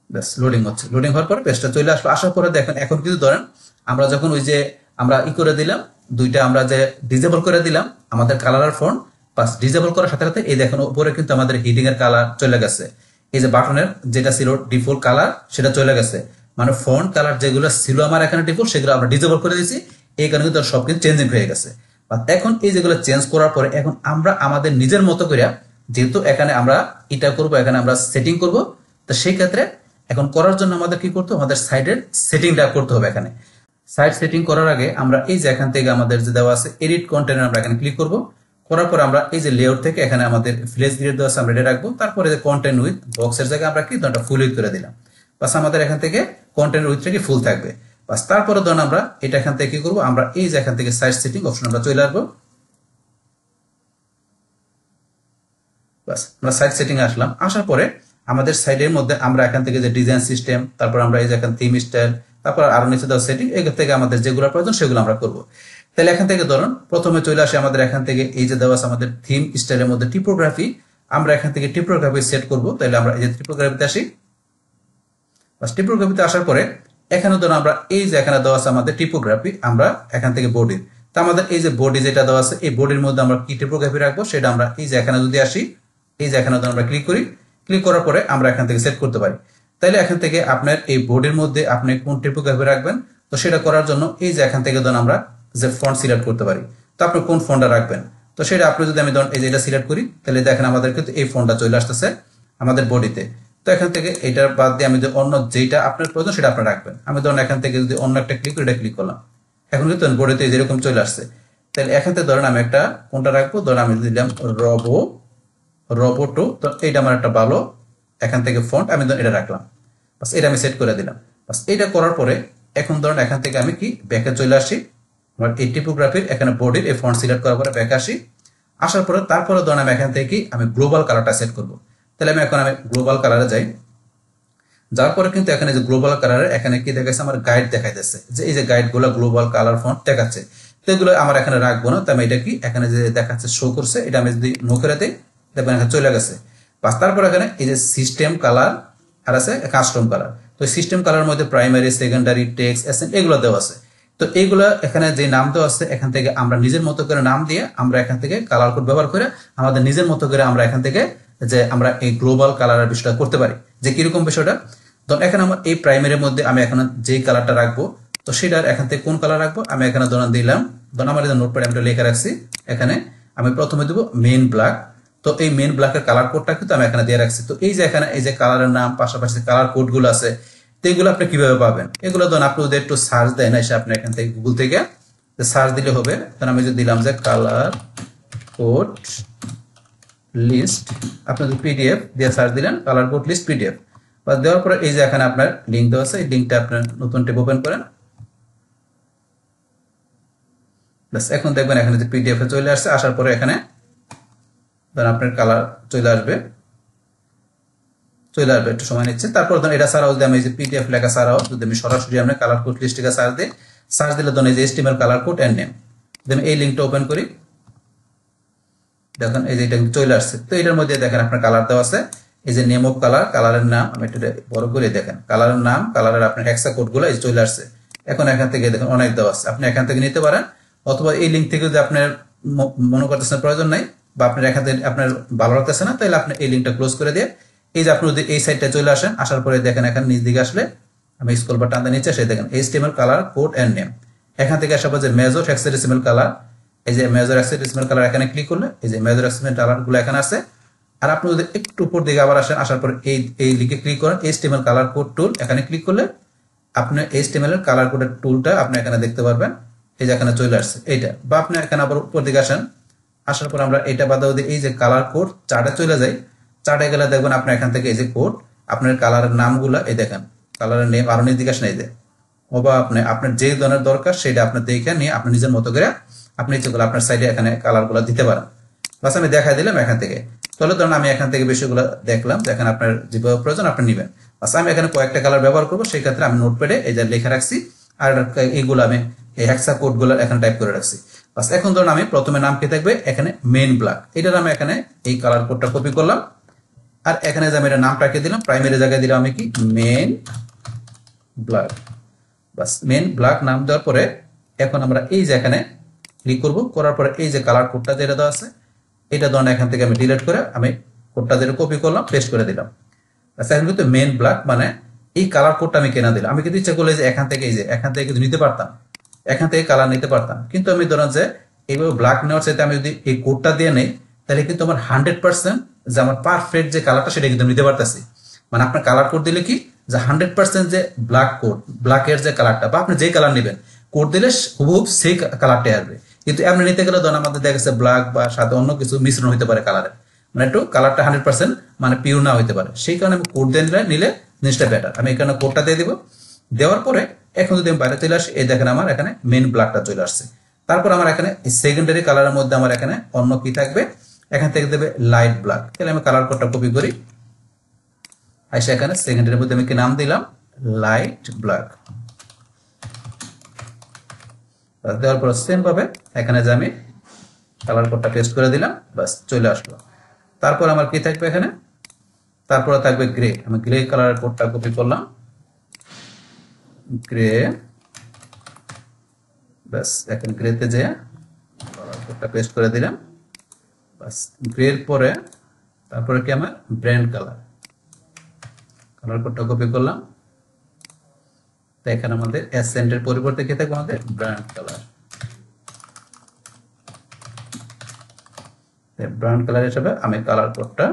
বাস লোডিং হচ্ছে, লোডিং হওয়ার পর পেজটা চলে আসলো। আসার পরে দেখেন এখন কিন্তু ধরেন আমরা যখন ওই যে আমরা করে দিলাম দুইটা আমরা যে ডিসেবল করে দিলাম আমাদের কালার আর ফন্ট, বাস ডিসেবল করার সাথে সাথে এই দেখেন উপরে কিন্তু আমাদের হিডিং এর কালার চলে গেছে। এই যে বাটনের যেটা ছিল ডিফল্ট কালার সেটা চলে গেছে, মানে ফন্ট কালার যেগুলো ছিল আমার এখানে ডিফল্ট সেগুলো আমরা ডিসেবল করে দিয়েছি। এই কারণে কিন্তু সব কিছু চেঞ্জিং হয়ে গেছে। এখন এই যেগুলো চেঞ্জ করার পরে এখন আমরা আমাদের নিজের মতো করে যেহেতু এখানে আমরা এটা করব, এখানে আমরা সেটিং করব, তো সেই ক্ষেত্রে এখন করার জন্য আমাদের কি করতে হবে, আমাদের সাইডের সেটিংটা করতে হবে। এখানে সাইড সেটিং করার আগে আমরা এই যে এখান থেকে আমাদের যে দেওয়া আছে এডিট কন্টেন্ট আমরা এখানে ক্লিক করব। করার পর আমরা এই যে লেআউট থেকে এখানে আমাদের ফ্লেজ গ্রেড দেওয়া আছে আমরা এটা রাখবো। তারপরে যে কন্টেন্ট উইথ বক্সের জায়গায় আমরা কি ধরুন ফুল উইথ করে দিলাম। বাস আমাদের এখান থেকে কন্টেন্ট উইথটা কি ফুল থাকবে। বাস তারপরে ধরুন আমরা এটা এখান থেকে কি করবো, আমরা এই যে এখান থেকে সাইড সেটিং অপশন আমরা চলে আসবো। বাস আমরা সাইড সেটিং আসলাম। আসার পরে আমাদের সাইডের মধ্যে আমরা এখান থেকে যে ডিজাইন সিস্টেম, তারপর আমরা এই যে এখান থিম স্টাইল, তারপর আরো নিচে দেওয়া সেটিং, এখান থেকে আমাদের যেগুলো প্রয়োজন সেগুলো আমরা করব। তাহলে এখান থেকে ধরুন প্রথমে চলে আসে আমাদের এখান থেকে এই যে দেওয়া আছে আমাদের থিম স্টাইলের মধ্যে টিপোগ্রাফি, আমরা এখান থেকে টিপোগ্রাফি সেট করব। তাহলে আমরা এই যে টিপোগ্রাফিতে আসি। বাস টিপোগ্রাফিতে আসার পরে এখানে ধরুন আমরা এই যে এখানে দেওয়া আছে আমাদের টিপোগ্রাফি, আমরা এখান থেকে বডি, তো আমাদের এই যে বডি যেটা দেওয়া আছে এই বডির মধ্যে আমরা কি টিপোগ্রাফি রাখবো সেটা আমরা এই যে এখানে যদি আসি, এই যে এখানে আমরা ক্লিক করি, ক্লিক করার পরে আমরা এখান থেকে সেট করতে পারি। তাহলে এখান থেকে আপনার এই বডির মধ্যে আপনি কোন টিপোগ্রাফি রাখবেন, তো সেটা করার জন্য এই যে এখান থেকে ধরুন আমরা যে ফন্ট সিলেক্ট করতে পারি, তো আপনি কোন ফন্টটা রাখবেন, তো সেটা আপনি যদি আমি ধরুন এই যে এটা সিলেক্ট করি, তাহলে দেখেন আমাদের কিন্তু এই ফন্টটা চলে আসতেছে আমাদের বডিতে। তো এখান থেকে এটার বাদ দিয়ে আমি যদি অন্য যেটা আপনার প্রয়োজন সেটা আপনি রাখবেন। আমি ধরুন এখান থেকে যদি অন্য একটা ক্লিক করি, এটা ক্লিক করলাম, এখন কিন্তু বডিতে যেরকম চলে আসছে। তাহলে এখান থেকে ধরেন আমি একটা কোনটা রাখবো, ধরেন আমি দিলাম রোবো2, তো এইটা আমার একটা ভালো এখান থেকে ফন্ট, আমি ধরুন এটা রাখলাম, বাস এটা আমি সেট করে দিলাম। বাস এটা করার পরে এখন ধরুন এখান থেকে আমি কি ব্যাকে চলে আসি, আমার এই টিপোগ্রাফির এখানে বডির এই ফন্ট সিলেক্ট করার পরে ব্যাকে আসি, আসার পরে তারপরে ধরুন আমি এখান থেকে আমি গ্লোবাল কালারটা সেট করব। তাহলে আমি গ্লোবাল কালারে যাই, যার পরে কিন্তু এখানে যে গ্লোবাল কালারের এখানে কি দেখাচ্ছে, আমার গাইড দেখাইতেছে যে এই যে গাইডগুলো গ্লোবাল কালার ফন্ট দেখাচ্ছে, তো এগুলো আমার এখানে রাখবো না। তো আমি এটা কি এখানে যে দেখাচ্ছে শো করছে, এটা আমি যদি নো করে দিই, দেখবেন এখানে চলে গেছে। বাস তারপর এখানে এই যে সিস্টেম কালার আর আছে কাস্টম কালার, তো সিস্টেম কালারের মধ্যে প্রাইমারি, সেকেন্ডারি, টেক্সট, এসেন্ট এগুলো দেওয়া আছে। তো এইগুলো এখানে যে নাম দেওয়া আছে এখান থেকে আমরা নিজের মতো করে নাম দিয়ে আমরা এখান থেকে কালার কোড ব্যবহার করে আমাদের নিজের মতো করে আমরা এখান থেকে যে আমরা এই গ্লোবাল কালারের বিষয়টা করতে পারি। যে কিরকম বিষয়টা, ধরুন এখানে আমার এই প্রাইমারির মধ্যে আমি এখানে যেই কালারটা রাখবো, তো সেটার এখান থেকে কোন কালার রাখবো আমি এখানে ধরুন দিলাম, ধরুন আমার নোটপ্যাডে আমি লেখা রাখছি, এখানে আমি প্রথমে দেবো মেইন ব্ল্যাক। তো এই মেইন ব্ল্যাকের কালার কোডটা কিন্তু আমি এখানে দিয়ে রাখছি। তো এই যে এখানে এই যে কালারের নাম পাশাপাশি কালার কোড গুলো আছে, তো এগুলো আপনি কিভাবে পাবেন, এগুলো ধরুন আপনি যদি একটু সার্চ দেন, এসে আপনি এখান থেকে গুগল থেকে সার্চ দিলে হবে। তখন আমি যদি দিলাম যে কালার কোড লিস্ট, আপনি যদি পিডিএফ দিয়ে সার্চ দিলেন কালার কোড লিস্ট পিডিএফ, বা দেওয়ার পরে এই যে এখানে আপনার লিঙ্ক দেওয়া আছে, এই লিঙ্কটা আপনার নতুন ট্যাব ওপেন করেন, বাস এখন দেখবেন এখানে যে পিডিএফ এ চলে আসছে। আসার পরে এখানে ধরুন আপনার কালার চলে আসবে, একটু সময় নিচ্ছে। তারপর ধরুন এটা ছাড়াও যদি আমি এই যে পিডিএফ লেখা ছাড়াও যদি আমি সরাসরি আমরা কালার কোড লিস্টকে সার্চ দিলে ধরুন এই যে HTML colour code and name, then এই লিঙ্কটা ওপেন করি, দেখেন এই যে এটা চলে আসছে। তো এটার মধ্যে দেখেন আপনার কালার দেওয়া আছে, এই যে নেম অফ কালার, কালারের নাম আমি একটু বড় করে দেখেন, কালারের নাম, কালারের আপনার হেক্সা কোড গুলো এই চলে আসছে। এখন এখান থেকে দেখেন অনেক দেওয়া আছে, আপনি এখান থেকে নিতে পারেন, অথবা এই লিঙ্ক থেকে যদি আপনার মনে করতেছেন প্রয়োজন নাই বা আপনার এখান থেকে আপনার ভালো লাগতেছে না, তাহলে আপনি এই লিঙ্কটা ক্লোজ করে দিয়ে এই যে আপনি যদি এই সাইডটা চলে আসেন, আসার পরে দেখেন এখানে নিচ দিকে আসলে আমি স্ক্রল বার টানতে নিচে এসে দেখেন HTML colour code and name, এখান থেকে আসার পর যে মেজর হেক্সাডেসিমাল কালার, এই যে মেজর হেক্সাডেসিমাল কালার এখানে ক্লিক করলে এই যে মেজর হেক্সাডেসিমাল কালার গুলো এখানে আছে। আর আপনি যদি একটু উপর দিকে আবার আসেন, আসার পরে এই লিঙ্কে ক্লিক করেন HTML কালার কোড টুল, এখানে ক্লিক করলে আপনি HTML এর কালার কোডের টুলটা আপনি এখানে দেখতে পারবেন, এই যে এখানে চলে আসছে এইটা। বা আপনি এখানে আবার উপর দিকে আসেন, আসার পর আমরা এটা বাদ দিয়ে এই যে কালার কোড চার্টে চলে যাই, চার্টে গেলে দেখবেন আপনি এখান থেকে এই যে কোড আপনার কালারের নামগুলো এই দেখেন, কালারের নেম আরো নির্দিকে আসেন, এই যে অবা আপনি আপনার যে ধরনের দরকার সেটা আপনি দেখে নিয়ে আপনি নিজের মতো করে আপনি ইচ্ছেগুলো আপনার সাইডে এখানে কালারগুলো দিতে পারেন। বাস আমি দেখাই দিলাম এখান থেকে। তাহলে ধরুন আমি এখান থেকে বিষয়গুলো দেখলাম, দেখেন আপনার যেভাবে প্রয়োজন আপনি নেবেন। বাস আমি এখানে কয়েকটা কালার ব্যবহার করবো, সেই ক্ষেত্রে আমি নোটপ্যাডে এই যে লেখা রাখছি, আর এইগুলো আমি এই হেক্সা কোডগুলো এখানে টাইপ করে রাখছি। বাস এখন ধরুন আমি প্রথমে নাম কি থাকবে এখানে মেইন ব্ল্যাক, এটার আমি এখানে এই কালার কোডটা কপি করলাম, আর এখানে যে আমি এটা নামটাকে দিলাম প্রাইমারি জায়গায় দিলাম আমি কি মেইন ব্ল্যাক। বাস মেইন ব্ল্যাক নাম দেওয়ার পরে এখন আমরা এই যে এখানে ক্লিক করব, করার পরে এই যে কালার কোডটা যেটা দেওয়া আছে এটা ধরুন এখান থেকে আমি ডিলিট করে আমি কোডটা যেটা কপি করলাম পেস্ট করে দিলাম। আচ্ছা এখন কিন্তু মেইন ব্ল্যাক মানে এই কালার কোডটা আমি কেনা দিলাম। আমি কিন্তু ইচ্ছা করলে যে এখান থেকে এই যে এখান থেকে কিন্তু নিতে পারতাম, এখান থেকে কালার নিতে পারতাম, কিন্তু আমি ধরুন যে এইভাবে ব্ল্যাক নেওয়ার চাইতে আমি যদি এই কোডটা দিয়ে নেই, তাহলে কিন্তু আমার 100% যে আমার পারফেক্ট যে কালারটা সেটা কিন্তু নিতে পারতেছি। মানে আপনার কালার কোড দিলে কি যে 100% যে ব্ল্যাক কোড, ব্ল্যাকের যে কালারটা বা আপনি যে কালার নেবেন কোড দিলে হুবহুব সেই কালারটাই আসবে। কিন্তু এমনি নিতে গেলে ধরুন আমাদের দেখা গেছে ব্ল্যাক বা সাথে অন্য কিছু মিশ্রণ হতে পারে কালারে, মানে একটু কালারটা 100% মানে পিওর না হতে পারে, সেই কারণে আমি কোড দিয়ে নিলে জিনিসটা বেটার। আমি এখানে কোডটা দিয়ে দিব, দেওয়ার পরে এখন যদি আমি বাইরে চলে আসি, এই দেখেন আমার এখানে মেইন ব্ল্যাকটা চলে আসছে। তারপর আমার এখানে সেকেন্ডারি কালারের মধ্যে আমার এখানে অন্য কি থাকবে, এখান থেকে দেবে লাইট ব্ল্যাক। তাহলে আমি কালার কোডটা কপি করি, আইসা এখানে সেকেন্ডারির মধ্যে আমি কি নাম দিলাম লাইট ব্ল্যাক। দেওয়ার পর সেম ভাবে এখানে যে আমি কালার কোডটা পেস্ট করে দিলাম, বাস চলে আসলো। তারপর আমার কি থাকবে এখানে, তারপরে থাকবে গ্রে। আমি গ্রে কালারের কোডটা কপি করলাম, গ্রে, বাস এখন গ্রেতে যে কালার কোডটা পেস্ট করে দিলাম, বাস গ্রের পরে তারপরে কি আমার ব্র্যান্ড কালার, কালার কোডটা কপি করলাম। তো এখানে আমাদের অ্যাসেন্টের পরিবর্তে কি থাকবে আমাদের ব্র্যান্ড কালার। ব্রাউন কালার হিসেবে আমি কালার কোডটা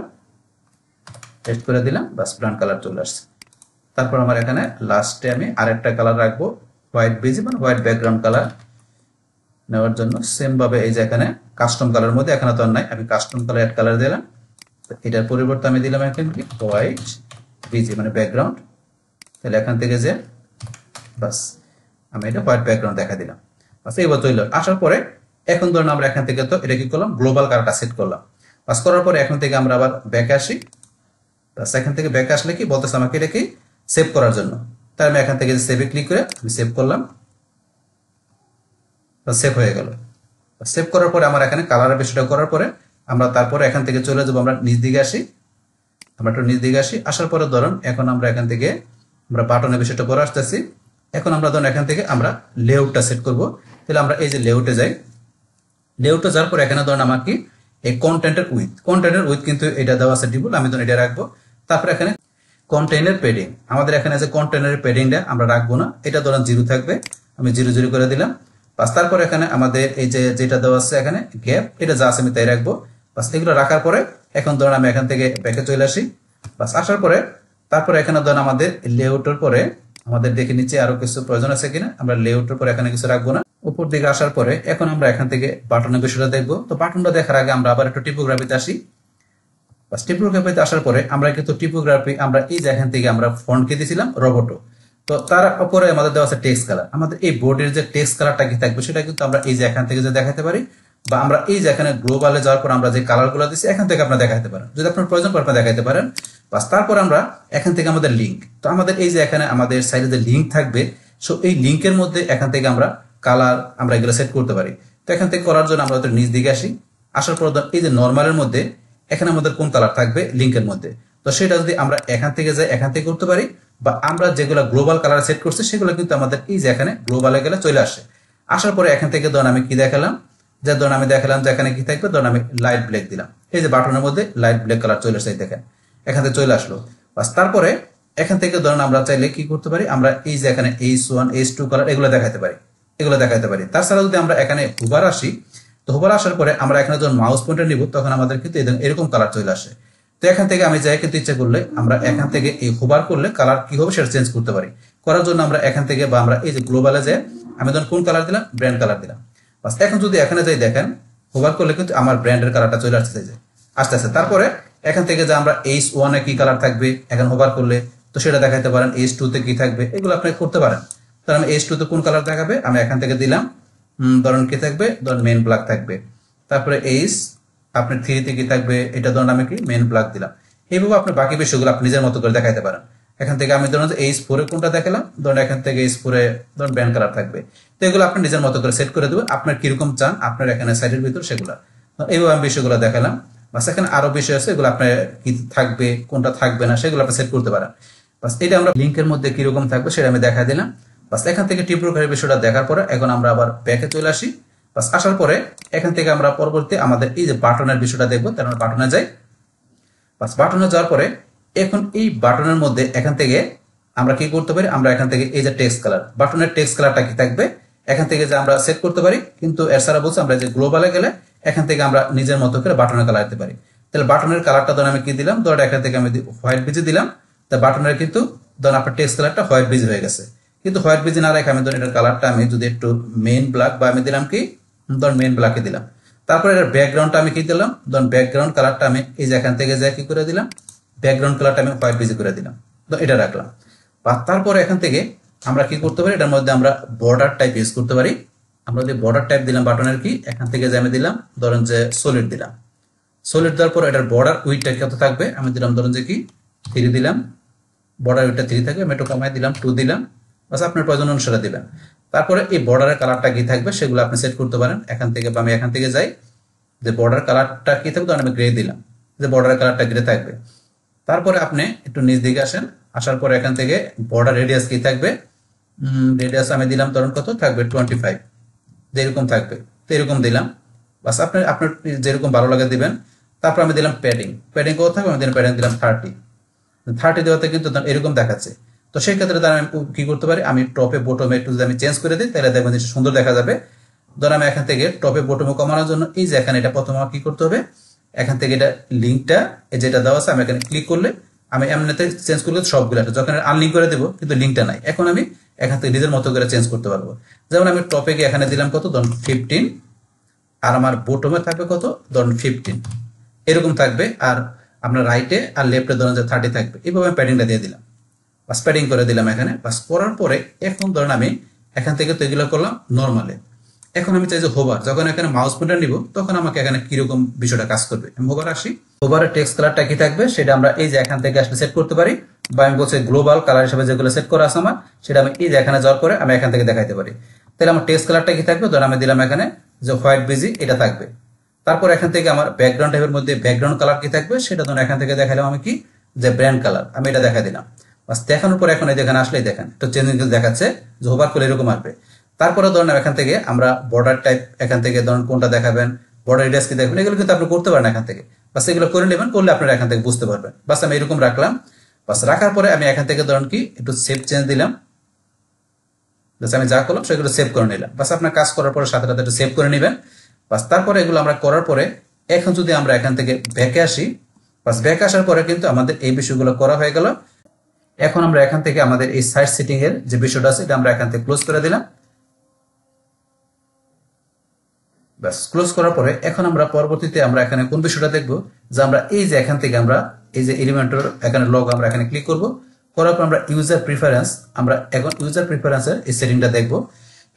পেস্ট করে দিলাম, বাস ব্রাউন কালার চলে আসছে। তারপর আমার এখানে লাস্টে আমি আরেকটা কালার রাখবো হোয়াইট বেজ মানে হোয়াইট ব্যাকগ্রাউন্ড কালার নেওয়ার জন্য সেম ভাবে এই যে এখানে কাস্টম কালার মধ্যে এখানে তো নাই, আমি কাস্টম কালার অ্যাড কালার দিলাম। এটার পরিবর্তে আমি দিলাম এখানে কি হোয়াইট বেজ মানে ব্যাকগ্রাউন্ড। তাহলে এখান থেকে যে বাস আমি এটা হোয়াইট ব্যাকগ্রাউন্ড দেখা দিলাম, বাস এইবার চলে আসার পরে এখন ধরুন আমরা এখান থেকে তো এটা কি করলাম গ্লোবাল কালারটা সেট করলাম। পাস করার পরে এখন থেকে আমরা আবার ব্যাক আসি, বাস এখান থেকে ব্যাক আসলে কি বলতেছে আমাকে এটা কি সেভ করার জন্য। তাই আমি এখান থেকে সেভে ক্লিক করে আমি সেভ করলাম, সেভ হয়ে গেল। সেভ করার পরে আমার এখানে কালারের বিষয়টা করার পরে আমরা তারপরে এখান থেকে চলে যাবো, আমরা নিচ দিকে আসি, আমরা একটু নিচ দিকে আসি। আসার পরে ধরুন এখন আমরা এখান থেকে আমরা বাটনের বিষয়টা করে আসতেছি। এখন আমরা ধরুন এখান থেকে আমরা লেআউটটা সেট করব। তাহলে আমরা এই যে লেআউটে যাই, লেআউটে যাওয়ার পর এখানে ধরুন আমার কি এই কন্টেন্টের উইথ কিন্তু এটা দেওয়া আছে ডিবল, আমি ধরুন এটা রাখবো। তারপর এখানে কন্টেইনের পেডিং, আমাদের এখানে যে কন্টেইনের পেডিংটা আমরা রাখবো না, এটা ধরুন 0 থাকবে, আমি 0 করে দিলাম। বাস তারপর এখানে আমাদের এই যে যেটা দেওয়া আছে এখানে গ্যাপ, এটা যা আছে আমি তাই রাখবো। বাস এগুলো রাখার পরে এখন ধরুন আমি এখান থেকে ব্যাকে চলে আসি। বাস আসার পরে তারপরে এখানে ধরুন আমাদের লেআউটের পরে আমাদের দেখে নিচে আরো কিছু প্রয়োজন আছে কিনা, আমরা লেআউটের পরে এখানে কিছু রাখবো না। উপর দিকে আসার পরে এখন আমরা এখান থেকে বাটনের বিষয়টা দেখবো। তো বাটনটা দেখার আগে আমরা আবার একটু টিপোগ্রাফিতে আসি। বাস টিপোগ্রাফিতে আসার পরে আমরা কিন্তু টিপোগ্রাফি আমরা এই যে এখান থেকে আমরা ফন্টকে দিয়েছিলাম রোবোটো, তো তার উপরে আমাদের দেওয়া আছে টেক্সট কালার। আমাদের এই বোর্ডের যে টেক্সট কালারটা কি থাকবে সেটা কিন্তু আমরা এই যে এখান থেকে যে দেখাতে পারি, বা আমরা এই যে এখানে গ্লোবালে যাওয়ার পর আমরা যে কালারগুলো দিচ্ছি এখান থেকে আপনারা দেখাতে পারেন, যদি আপনার প্রয়োজন পড়ে আপনারা দেখাতে পারেন। বাস তারপর আমরা এখান থেকে আমাদের লিঙ্ক, তো আমাদের এই যে এখানে আমাদের সাইডে যে লিঙ্ক থাকবে, সো এই লিঙ্কের মধ্যে এখান থেকে আমরা কালার আমরা এগুলো সেট করতে পারি। তো এখান থেকে করার জন্য আমরা নিচ দিকে আসি। আসার পর এই যে নর্মালের মধ্যে এখানে আমাদের কোন কালার থাকবে লিঙ্কের মধ্যে, তো সেটা যদি আমরা এখান থেকে যাই এখান থেকে করতে পারি, বা আমরা যেগুলো গ্লোবাল কালার সেট করছি সেগুলো কিন্তু আমাদের এই যে এখানে গ্লোবালে গেলে চলে আসে। আসার পরে এখান থেকে ধরুন আমি কি দেখালাম, যে ধরুন আমি দেখালাম যে এখানে কি থাকবে, ধরুন আমি লাইট ব্ল্যাক দিলাম, এই যে বাটনের মধ্যে লাইট ব্ল্যাক কালার চলে আসে, দেখেন এখান থেকে চলে আসলো। বাস তারপরে এখান থেকে ধরুন আমরা চাইলে কি করতে পারি, আমরা এই যে এখানে H1 H2 কালার এগুলো দেখাতে পারি, তাছাড়া যদি আমরা এখানে হুবার আসি, তো হুবার আসার পরে আমরা এখানে যখন মাউস পয়েন্টার নিব তখন আমাদের কিন্তু এরকম কালার চলে আসে। তো এখান থেকে আমি যাই কিন্তু ইচ্ছা করলে আমরা এখান থেকে এই হুবার করলে কালার কি হবে সেটা চেঞ্জ করতে পারি। করার জন্য আমরা এখান থেকে বা আমরা এই যে গ্লোবালে যাই, আমি ধরুন কোন কালার দিলাম, ব্র্যান্ড কালার দিলাম। বাস এখন যদি এখানে যাই দেখেন হুবার করলে কিন্তু আমার ব্র্যান্ডের কালারটা চলে আসতে আসতেছে। তারপরে এখান থেকে যে আমরা H1 এ কি কালার থাকবে এখন হুবার করলে, তো সেটা দেখাতে পারেন। H2 তে কি থাকবে এগুলো আপনি করতে পারেন। তাহলে আমি H2 তে কোন কালার দেখাবে আমি এখান থেকে দিলাম, ধরুন কি থাকবে, ধরুন মেন ব্ল্যাক থাকবে। তারপরে আপনি 3 তে কি থাকবে, এটা ধরুন আমি কি মেন ব্ল্যাক দিলাম। এইভাবে আপনি বাকি বিষয়গুলো আপনি নিজের মতো করে দেখাইতে পারেন। এখান থেকে আমি ধরুন H4 এ কোনটা দেখালাম, ধরুন এখান থেকে H4 এ ধরুন ব্যান্ড কালার থাকবে। তো এগুলো আপনি নিজের মতো করে সেট করে দেবেন, আপনার কিরকম চান আপনার এখানে সাইডের ভিতর সেগুলো। এইভাবে আমি বিষয়গুলো দেখালাম। বাস এখানে আরো বিষয় আছে, এগুলো আপনার কি থাকবে কোনটা থাকবে না সেগুলো আপনি সেট করতে পারেন। বাস এটা আমরা লিঙ্কের মধ্যে কিরকম থাকবে সেটা আমি দেখা দিলাম। বাস এখান থেকে টিপোগ্রাফির বিষয়টা দেখার পরে এখন আমরা আবার ব্যাকে চলে আসি। বাস আসার পরে এখান থেকে আমরা পরবর্তী আমাদের এই যে বাটনের বিষয়টা দেখবো, তার আমরা বাটনে যাই। বাস বাটনে যাওয়ার পরে এখন এই বাটনের মধ্যে এখান থেকে আমরা কি করতে পারি, আমরা এখান থেকে এই যে টেক্সট কালার, বাটনের টেক্সট কালারটা কি থাকবে এখান থেকে যে আমরা সেট করতে পারি। কিন্তু এর ছাড়া বলছে আমরা যে গ্লোবালে গেলে এখান থেকে আমরা নিজের মতো করে বাটনের কালার দিতে পারি। তাহলে বাটনের কালারটা ধরুন আমি কি দিলাম, ধরুন এখান থেকে আমি হোয়াইট বিজি দিলাম। তা বাটনের কিন্তু ধরুন আপনার টেক্সট কালারটা হোয়াইট বিজি হয়ে গেছে। কিন্তু হোয়াইট বিজি না রেখে আমি ধরুন এটার কালারটা আমি যদি একটু মেইন ব্ল্যাক বা আমি দিলাম কি ধরুন মেইন ব্ল্যাকে দিলাম। তারপরে এর ব্যাকগ্রাউন্ডটা আমি কি দিলাম, ধরুন ব্যাকগ্রাউন্ড কালারটা আমি এই যে এখান থেকে যা কি করে দিলাম, ব্যাকগ্রাউন্ড কালারটা আমি হোয়াইট বিজি করে দিলাম, তো এটা রাখলাম। বা তারপরে এখান থেকে আমরা কি করতে পারি, এটার মধ্যে আমরা বর্ডার টাইপ ইউজ করতে পারি। আমরা যদি বর্ডার টাইপ দিলাম বাটনের কি এখান থেকে যে আমি দিলাম ধরেন যে সলিড দিলাম, সলিড দেওয়ার পর এটার বর্ডার উইডটা কত থাকবে আমি দিলাম ধরেন যে কি 3 দিলাম। বর্ডার উইডথটা 3 থাকবে, আমি একটু কমাই দিলাম 2 দিলাম, বাস আপনার প্রয়োজন অনুসারে দিবেন। তারপরে এই বর্ডারের কালারটা কি থাকবে সেগুলো আপনি সেট করতে পারেন এখান থেকে, বা আমি এখান থেকে যাই যে বর্ডার কালারটা কি থাকবে, তখন আমি গ্রে দিলাম যে বর্ডারের কালারটা গ্রে থাকবে। তারপরে আপনি একটু নিচ দিকে আসেন, আসার পরে এখান থেকে বর্ডার রেডিয়াস কি থাকবে, রেডিয়াস আমি দিলাম ধরুন কত থাকবে 25, যেরকম থাকবে তো এরকম দিলাম, বাস আপনার আপনার যেরকম ভালো লাগে দিবেন। তারপর আমি দিলাম প্যাডিং, প্যাডিং কত থাকবে, আমি প্যাডিং দিলাম 30 দেওয়াতে কিন্তু এরকম দেখাচ্ছে। তো সেই ক্ষেত্রে আমি কি করতে পারি, আমি টপে বটমে একটু যদি আমি চেঞ্জ করে দিই তাহলে দেখবেন যে সুন্দর দেখা যাবে। ধর আমি এখান থেকে টপে বটমে কমানোর জন্য এই যে এখানে এটা প্রথমে কি করতে হবে, এখান থেকে এটা লিঙ্কটা যেটা দেওয়া আছে আমি এখানে ক্লিক করলে আমি এমনিতে চেঞ্জ করলে সবগুলো আছে, যখন আনলিঙ্ক করে দেবো কিন্তু লিঙ্কটা নাই, এখন আমি এখান থেকে নিজের মতো করে চেঞ্জ করতে পারবো। যেমন আমি টপে গিয়ে এখানে দিলাম কত, ধরুন 15, আর আমার বটমে থাকবে কত, ধরুন 15, এরকম থাকবে। আর আপনার রাইটে আর লেফটে ধরুন যে 30 থাকবে। এইভাবে আমি প্যাডিংটা দিয়ে দিলাম, বাস প্যাডিং করে দিলাম এখানে। বাস করার পরে এখন ধরুন আমি এখান থেকে তো এগুলো করলাম নর্মালে। এখন আমি চাই যে হোভার, যখন এখানে মাউস পয়েন্টার নিব তখন আমাকে এখানে কিরকম বিষয়টা কাজ করবে। আমি হোভার আসি, হোভারের টেক্সট কালারটা কি থাকবে সেটা আমরা এই যে এখান থেকে আসলে সেট করতে পারি, বা আমি বলছি গ্লোবাল কালার হিসেবে যেগুলো সেট করা আছে আমার, সেটা আমি এই যে এখানে যাওয়ার পরে আমি এখান থেকে দেখাইতে পারি। তাহলে আমার টেক্সট কালারটা কি থাকবে, ধরুন আমি দিলাম এখানে যে হোয়াইট বিজি, এটা থাকবে। তারপর এখান থেকে আমার ব্যাকগ্রাউন্ড টাইপের মধ্যে ব্যাকগ্রাউন্ড কালার কি থাকবে সেটা ধরুন এখান থেকে দেখালাম আমি কি, যে ব্র্যান্ড কালার, আমি এটা দেখা দিলাম। বাস দেখানোর পরে এখন এই যেখানে আসলেই দেখেন একটু চেঞ্জিং দেখাচ্ছে যে হোভার করলে এরকম আসবে। তারপরে ধরেন এখান থেকে আমরা বর্ডার টাইপ এখান থেকে ধরুন কোনটা দেখাবেন, বর্ডার রেডিয়াস কি দেখবেন, এগুলো কিন্তু আপনি করতে পারেন এখান থেকে। বাস এগুলো করে নেবেন, করলে আপনারা এখান থেকে বুঝতে পারবেন। বাস আমি এরকম রাখলাম। বাস রাখার পরে আমি এখান থেকে ধরুন কি একটু সেভ চেঞ্জ দিলাম, বাস আমি যা করলাম সেগুলো সেভ করে নিলাম। বাস আপনার কাজ করার পরে সাথে সাথে একটু সেভ করে নেবেন। বাস তারপরে এগুলো আমরা করার পরে এখন যদি আমরা এখান থেকে ব্যাকে আসি, বাস ব্যাক আসার পরে কিন্তু আমাদের এই বিষয়গুলো করা হয়ে গেল। এখন আমরা এখান থেকে আমাদের এই সাইড সেটিং এর যে বিষয়টা আছে এটা আমরা এখান থেকে ক্লোজ করে দিলাম। বাস ক্লোজ করার পরে এখন আমরা পরবর্তীতে আমরা এখানে কোন বিষয়টা দেখব, যে আমরা এই যে এখান থেকে আমরা এই যে এলিমেন্টর এখানে লগ আমরা এখানে ক্লিক করব, করার পর আমরা ইউজার প্রিফারেন্স, আমরা এখন ইউজার প্রিফারেন্সের এই সেটিংটা দেখব।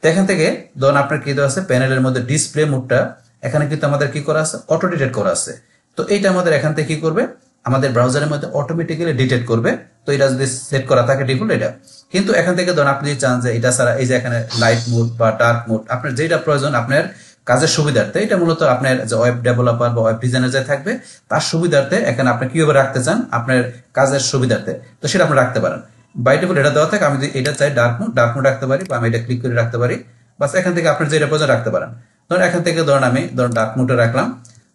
তো এখান থেকে ধরুন আপনার কি দেওয়া আছে প্যানেলের মধ্যে ডিসপ্লে মোডটা, এখানে কিন্তু আমাদের কি করা আছে, অটো ডিটেক্ট করা আছে। তো এইটা আমাদের এখান থেকে কি করবে, আমাদের ব্রাউজারের মধ্যে অটোমেটিক্যালি ডিটেক্ট করবে। তো এটা যদি সেট করা থাকে ডিফল্ট এটা, কিন্তু এখান থেকে ধরুন আপনি যদি চান যে এটা ছাড়া এই যে এখানে লাইট মোড বা ডার্ক মোড আপনার যেটা প্রয়োজন আপনার কাজের সুবিধার্থে, এটা মূলত আপনার যে ওয়েব ডেভেলপার বা ওয়েব ডিজাইনার যে থাকবে তার সুবিধার্থে এখানে আপনি কিভাবে রাখতে চান আপনার কাজের সুবিধার্থে, তো সেটা আপনি রাখতে পারেন। বাই ডিফল্ট এটা দেওয়া থাকে, আমি যদি এটা চাই ডার্ক মোড রাখতে পারি, বা আমি এটা ক্লিক করে রাখতে পারি। বাস এখান থেকে আপনার যেটা প্রয়োজন রাখতে পারেন। ধরুন এখান থেকে ধরুন আমি ডার্ক মোডে রাখলাম।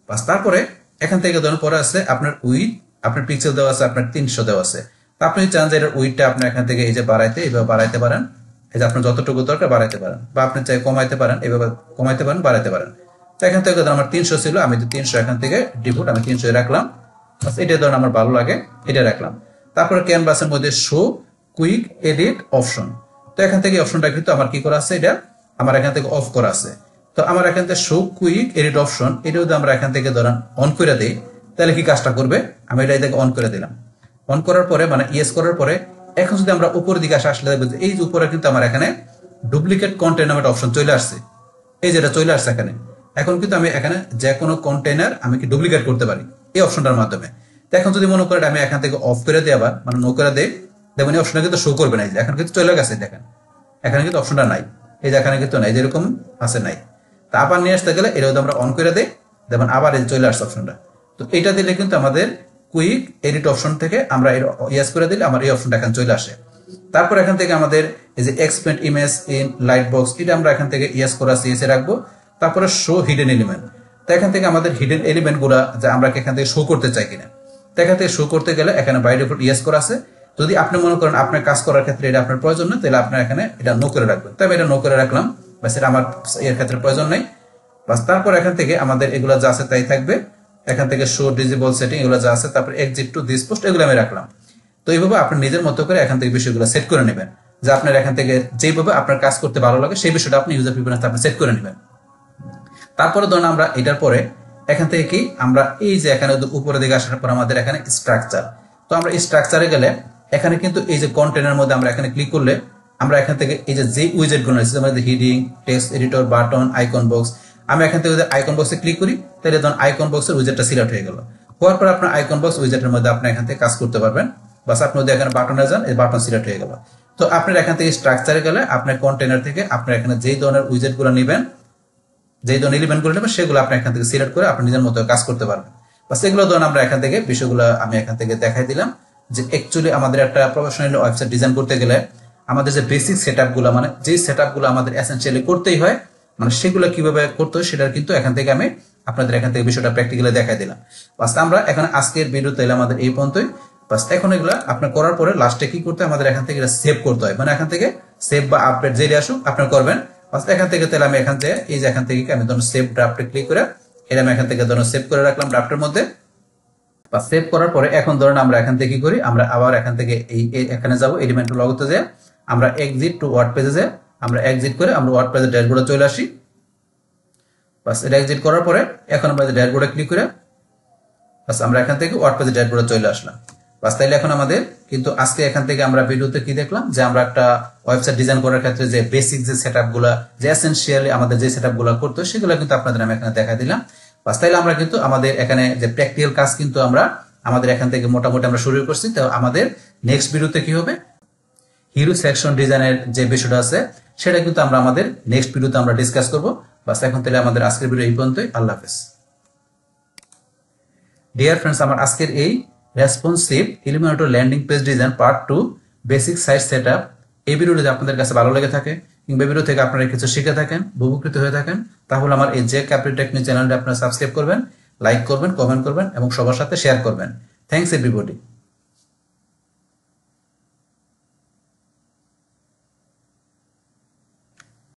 বাস তারপরে এখান থেকে ধরুন পরে আছে আপনার উইথ, আপনার পিক্সেল দেওয়া আছে আপনার 300 দেওয়া আছে। তো আপনি চান যে এর উইথটা আপনি এখান থেকে এই যে বাড়াইতে, এইভাবে বাড়াইতে পারেন, এই যে আপনার যতটুকু দরকার বাড়াইতে পারেন, বা আপনি চাই কমাইতে পারেন, এইভাবে কমাইতে পারেন, বাড়াইতে পারেন। তো এখান থেকে ধরুন আমার 300 ছিল, আমি 300 এখান থেকে ডিফল্ট আমি 300 রাখলাম। বাস এটা ধরুন আমার ভালো লাগে, এটা রাখলাম। তারপরে ক্যানভাসের মধ্যে শো কুইক এডিট অপশন, তো এখান থেকে অপশনটা কিন্তু আমার কি করা আছে, এটা আমার এখান থেকে অফ করা আছে। তো আমার এখান থেকে শো কুইক এডিট অপশন, এটা যদি আমরা এখান থেকে ধরেন অন করে দিই তাহলে কি কাজটা করবে, আমি এটা এদিকে অন করে দিলাম। অন করার পরে মানে ইয়েস করার পরে এখন যদি আমরা উপরের দিকে আসলে দেখবো এই যে উপরে কিন্তু আমার এখানে ডুপ্লিকেট কন্টেন্ট নামে অপশন চলে আসছে, এই যেটা চলে আসছে এখানে। এখন কিন্তু আমি এখানে যে কোনো কন্টেনার আমি কি ডুপ্লিকেট করতে পারি এই অপশনটার মাধ্যমে। তো এখন যদি মনে করেন আমি এখান থেকে অফ করে দিই, আবার মানে নো করে দেই, দেখবেন এই অপশনটা কিন্তু শো করবে না। এই যে এখন কিন্তু চলে গেছে, দেখেন এখানে কিন্তু অপশনটা নাই, এই যে এখানে কিন্তু নাই, যেরকম আছে নাই। তা আবার নিয়ে আসতে গেলে এটা যদি আমরা অন করে দেই দেখবেন আবার এই চলে আসছে অপশনটা। তো এটা দিলে কিন্তু আমাদের কুইক এডিট অপশন থেকে আমরা ইয়েস করে দিলে আমার এই অপশনটা এখানে চলে আসে। তারপর এখান থেকে আমাদের এই যে expend image in light box, এটা আমরা এখান থেকে ইয়েস করা আছে, ইয়েসে রাখবো। তারপরে শো হিডেন এলিমেন্ট, তো এখান থেকে আমাদের হিডেন এলিমেন্ট গুলা যে আমরা এখান থেকে শো করতে চাই কিনা, তো এখান থেকে শো করতে গেলে এখানে বাই ডিফল্ট ইয়েস করা আছে। যদি আপনি মনে করেন আপনার কাজ করার ক্ষেত্রে এটা আপনার প্রয়োজন না, তাহলে আপনার এখানে এটা নো করে রাখবেন। তবে এটা নো করে রাখলাম, বা সেটা আমার এর ক্ষেত্রে প্রয়োজন নেই। বাস তারপর এখান থেকে আমাদের এগুলো যা আছে তাই থাকবে। এখান থেকে শো ডিজিবল সেটিং এগুলো যা আছে, তারপর এক্সিট টু দিস পোস্ট এগুলো আমি রাখলাম। তো এইভাবে আপনি নিজের মতো করে এখান থেকে বিষয়গুলো সেট করে নেবেন, যে আপনার এখান থেকে যেভাবে আপনার কাজ করতে ভালো লাগে সেই বিষয়টা আপনি ইউজার প্রিফারেন্স আপনি সেট করে নেবেন। তারপরে ধরুন আমরা এটার পরে এখান থেকে কি আমরা এই যে এখানে উপরে দিকে আসার পর আমাদের এখানে স্ট্রাকচার, তো আমরা এই স্ট্রাকচারে গেলে এখানে কিন্তু এই যে কন্টেন্টের মধ্যে আমরা এখানে ক্লিক করলে আমরা এখান থেকে এই যে উইজেট গুলো আছে, আমাদের hiding, text editor, button, icon box, আমি এখান থেকে যদি আইকন বক্সে ক্লিক করি তাহলে ধরুন আইকন বক্সের উইজেটটা সিলেক্ট হয়ে গেল। হওয়ার পর আপনার আইকন বক্স উইজেটের মধ্যে আপনি এখান থেকে কাজ করতে পারবেন। বাস আপনি যদি এখানে বাটনে যান এই বাটন সিলেক্ট হয়ে গেল। তো আপনার এখান থেকে স্ট্রাকচারে গেলে আপনার কন্টেনার থেকে আপনার এখানে যেই ধরনের উইজেটগুলো নেবেন, যেই ধরনের এলিমেন্টগুলো নেবেন সেগুলো আপনি এখান থেকে সিলেক্ট করে আপনি নিজের মতো কাজ করতে পারবেন। বাস এগুলো ধরুন আমরা এখান থেকে বিষয়গুলো আমি এখান থেকে দেখাই দিলাম যে অ্যাকচুয়ালি আমাদের একটা প্রফেশনাল ওয়েবসাইট ডিজাইন করতে গেলে আমাদের যে বেসিক সেটআপগুলো মানে যেই সেটআপগুলো আমাদের এসেনশিয়ালি করতেই হয় মানে সেগুলো কিভাবে করতে হয় সেটার কিন্তু এখান থেকে আমি আপনাদের এখান থেকে বিষয়টা প্র্যাকটিক্যালি দেখাই দিলাম। বাস আমরা এখন আজকের ভিডিওতে এলে আমাদের এই পর্যন্তই। বাস এখন এগুলা আপনার করার পরে লাস্টে কি করতে হয় আমাদের এখান থেকে সেভ করতে হয়, মানে এখান থেকে সেভ বা আপডেট যেটা আসুক আপনার করবেন। বাস এখান থেকে তাহলে আমি এখান থেকে এই যে এখান থেকে আমি ধরুন সেভ ড্রাফটে ক্লিক করে এটা আমি এখান থেকে ধরুন সেভ করে রাখলাম ড্রাফটের মধ্যে। বা সেভ করার পরে এখন ধরুন আমরা এখান থেকে কি করি, আমরা আবার এখান থেকে এই এখানে যাব এলিমেন্ট লগোতে যে আমরা এক্সিট টু ওয়ার্ড পেজে যে আমরা এক্সিট করে আমরা ওয়ার্ড পেজের ড্যাশবোর্ডে চলে আসি। বাস এটা এক্সিট করার পরে এখন আমরা ড্যাশবোর্ডে ক্লিক করে বাস আমরা এখান থেকে ওয়ার্ড পেজের ড্যাশবোর্ডে চলে আসলাম। বাস তাইলে এখন আমাদের কিন্তু আজকে এখান থেকে আমরা ভিডিওতে কি দেখলাম যে আমরা একটা ওয়েবসাইট ডিজাইন করার ক্ষেত্রে যে বেসিক যে সেটআপগুলো যে এসেনশিয়ালি আমাদের যে সেটআপগুলো করতে হয় সেগুলো কিন্তু আপনাদের আমি এখানে দেখা দিলাম। বাস তাইলে আমরা কিন্তু আমাদের এখানে যে প্র্যাকটিক্যাল কাজ কিন্তু আমরা আমাদের এখান থেকে মোটামুটি আমরা শুরু করছি। তো আমাদের নেক্সট ভিডিওতে কি হবে হিরো সেকশন ডিজাইনের যে বিষয়টা আছে সেটা কিন্তু আমরা আমাদের নেক্সট ভিডিওতে আমরা ডিসকাস করব। বাস এখন তাহলে আমাদের আজকের ভিডিও এই পর্যন্তই। আল্লাহ হাফেজ। ডিয়ার ফ্রেন্ডস, আমার আজকের এই responsive Elementor landing page design part 2 basic site setup এই ভিডিওটি যদি আপনাদের কাছে ভালো লেগে থাকে কিংবা ভিডিও থেকে আপনারা কিছু শিখে থাকেন উপকৃত হয়ে থাকেন তাহলে আমার এই যে ক্যাপিটাল টেকনিক চ্যানেলটা আপনারা সাবস্ক্রাইব করবেন, লাইক করবেন, কমেন্ট করবেন এবং সবার সাথে শেয়ার করবেন। Thanks everybody.